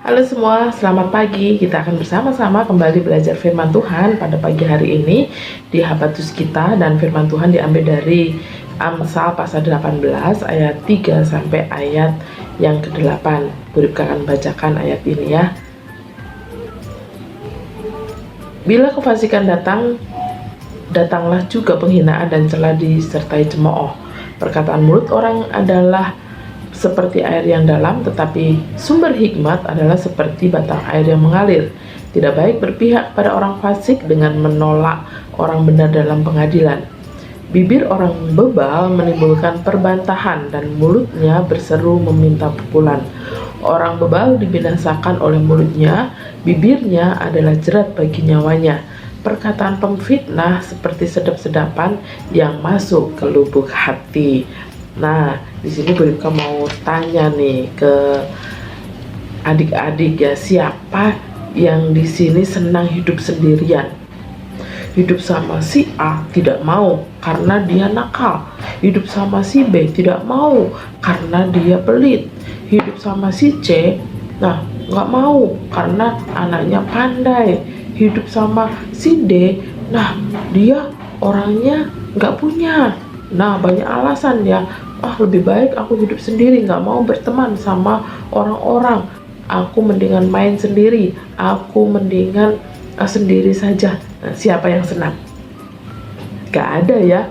Halo semua, selamat pagi. Kita akan bersama-sama kembali belajar firman Tuhan pada pagi hari ini di Habatus kita, dan firman Tuhan diambil dari Amsal pasal 18 ayat 3 sampai ayat yang ke-8. Kita akan bacakan ayat ini ya. Bila kefasikan datang, datanglah juga penghinaan dan celah disertai cemooh. Perkataan mulut orang adalah seperti air yang dalam, tetapi sumber hikmat adalah seperti batang air yang mengalir. Tidak baik berpihak pada orang fasik dengan menolak orang benar dalam pengadilan. Bibir orang bebal menimbulkan perbantahan dan mulutnya berseru meminta pukulan. Orang bebal dibinasakan oleh mulutnya, bibirnya adalah jerat bagi nyawanya. Perkataan pemfitnah seperti sedap-sedapan yang masuk ke lubuk hati. Nah, di sini Burika mau tanya nih ke adik-adik ya, siapa yang di sini senang hidup sendirian? Hidup sama si A tidak mau karena dia nakal. Hidup sama si B tidak mau karena dia pelit. Hidup sama si C, nah nggak mau karena anaknya pandai. Hidup sama si D, nah dia orangnya nggak punya. Nah, banyak alasan ya. Lebih baik aku hidup sendiri, nggak mau berteman sama orang-orang. Aku mendingan main sendiri. Aku mendingan sendiri saja. Nah, siapa yang senang? Gak ada ya.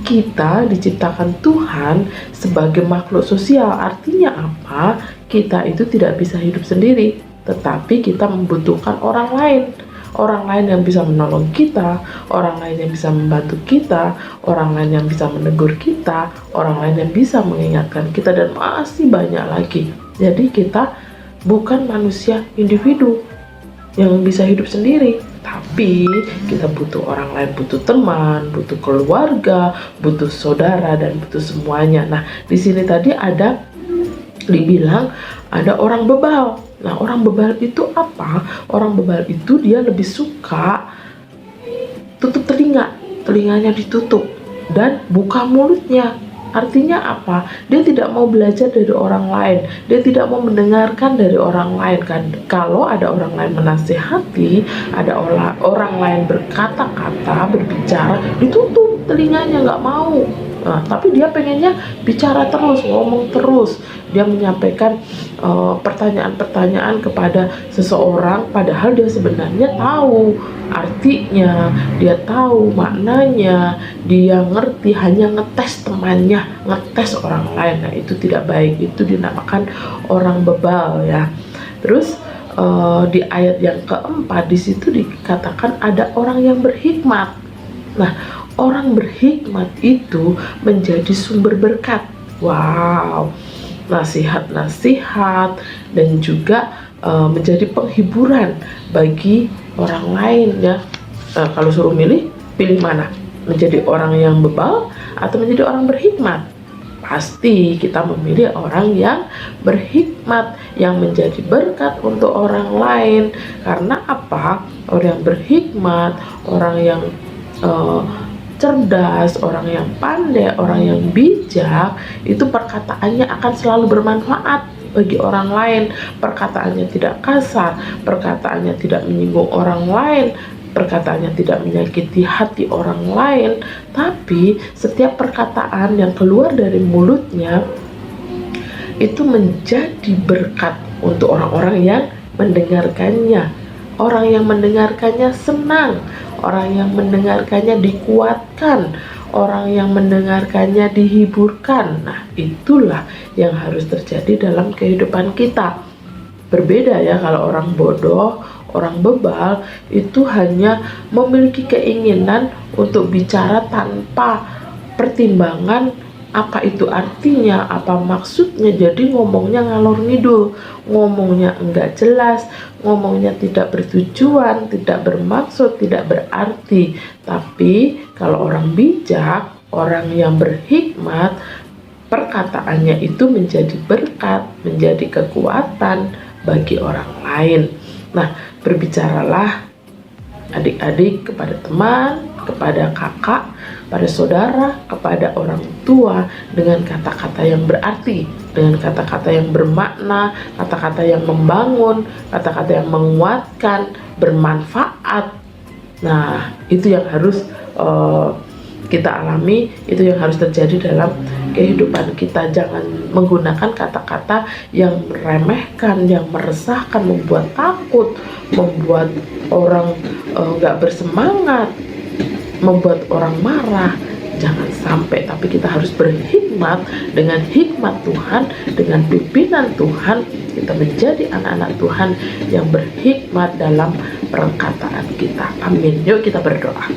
Kita diciptakan Tuhan sebagai makhluk sosial. Artinya apa? Kita itu tidak bisa hidup sendiri, tetapi kita membutuhkan orang lain. Orang lain yang bisa menolong kita, orang lain yang bisa membantu kita, orang lain yang bisa menegur kita, orang lain yang bisa mengingatkan kita, dan masih banyak lagi. Jadi kita bukan manusia individu yang bisa hidup sendiri, tapi kita butuh orang lain, butuh teman, butuh keluarga, butuh saudara, dan butuh semuanya. Nah, di sini tadi ada dibilang ada orang bebal. Nah, orang bebal itu apa? Orang bebal itu dia lebih suka tutup telinganya ditutup dan buka mulutnya. Artinya apa? Dia tidak mau belajar dari orang lain. Dia tidak mau mendengarkan dari orang lain kan. Kalau ada orang lain menasihati, ada orang lain berkata-kata, berbicara, ditutup telinganya, nggak mau. Nah, tapi dia pengennya bicara terus, ngomong terus. Dia menyampaikan pertanyaan-pertanyaan kepada seseorang, padahal dia sebenarnya tahu artinya, dia tahu maknanya, dia ngerti, hanya ngetes temannya, ngetes orang lain. Nah, itu tidak baik, itu dinamakan orang bebal ya. Terus di ayat yang keempat di situ dikatakan ada orang yang berhikmat. Nah, orang berhikmat itu menjadi sumber berkat. Wow, nasihat-nasihat dan juga menjadi penghiburan bagi orang lain ya. Kalau suruh pilih mana? Menjadi orang yang bebal atau menjadi orang berhikmat? Pasti kita memilih orang yang berhikmat, yang menjadi berkat untuk orang lain. Karena apa? Orang yang berhikmat, orang yang cerdas, orang yang pandai, orang yang bijak, itu perkataannya akan selalu bermanfaat bagi orang lain. Perkataannya tidak kasar, perkataannya tidak menyinggung orang lain, perkataannya tidak menyakiti hati orang lain, tapi setiap perkataan yang keluar dari mulutnya itu menjadi berkat untuk orang-orang yang mendengarkannya. Orang yang mendengarkannya senang, orang yang mendengarkannya dikuatkan, orang yang mendengarkannya dihiburkan. Nah, itulah yang harus terjadi dalam kehidupan kita. Berbeda ya kalau orang bodoh, orang bebal itu hanya memiliki keinginan untuk bicara tanpa pertimbangan apa itu artinya, apa maksudnya. Jadi ngomongnya ngalor ngidul, ngomongnya enggak jelas, ngomongnya tidak bertujuan, tidak bermaksud, tidak berarti. Tapi kalau orang bijak, orang yang berhikmat, perkataannya itu menjadi berkat, menjadi kekuatan bagi orang lain. Nah, berbicaralah adik-adik kepada teman, kepada kakak, pada saudara, kepada orang tua dengan kata-kata yang berarti, dengan kata-kata yang bermakna, kata-kata yang membangun, kata-kata yang menguatkan, bermanfaat. Nah, itu yang harus kita alami, itu yang harus terjadi dalam kehidupan kita. Jangan menggunakan kata-kata yang meremehkan, yang meresahkan, membuat takut, membuat orang nggak bersemangat, membuat orang marah. Jangan sampai, tapi kita harus berhikmat dengan hikmat Tuhan, dengan pimpinan Tuhan. Kita menjadi anak-anak Tuhan yang berhikmat dalam perkataan kita. Amin. Yuk kita berdoa.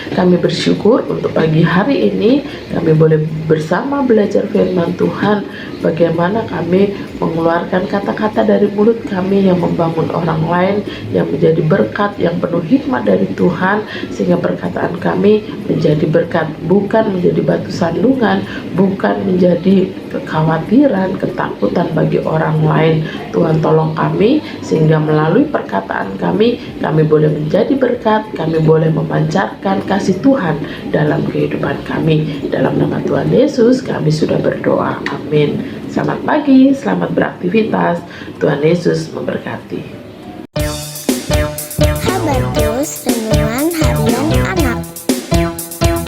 Kami bersyukur untuk pagi hari ini kami boleh bersama belajar firman Tuhan, bagaimana kami mengeluarkan kata-kata dari mulut kami yang membangun orang lain, yang menjadi berkat, yang penuh hikmat dari Tuhan, sehingga perkataan kami menjadi berkat, bukan menjadi batu sandungan, bukan menjadi kekhawatiran, ketakutan bagi orang lain. Tuhan tolong kami sehingga melalui perkataan kami boleh menjadi berkat, kami boleh memancarkan kasih Tuhan dalam kehidupan kami. Dalam nama Tuhan Yesus kami sudah berdoa. Amin. Selamat pagi, selamat beraktivitas. Tuhan Yesus memberkati. Habatus Renungan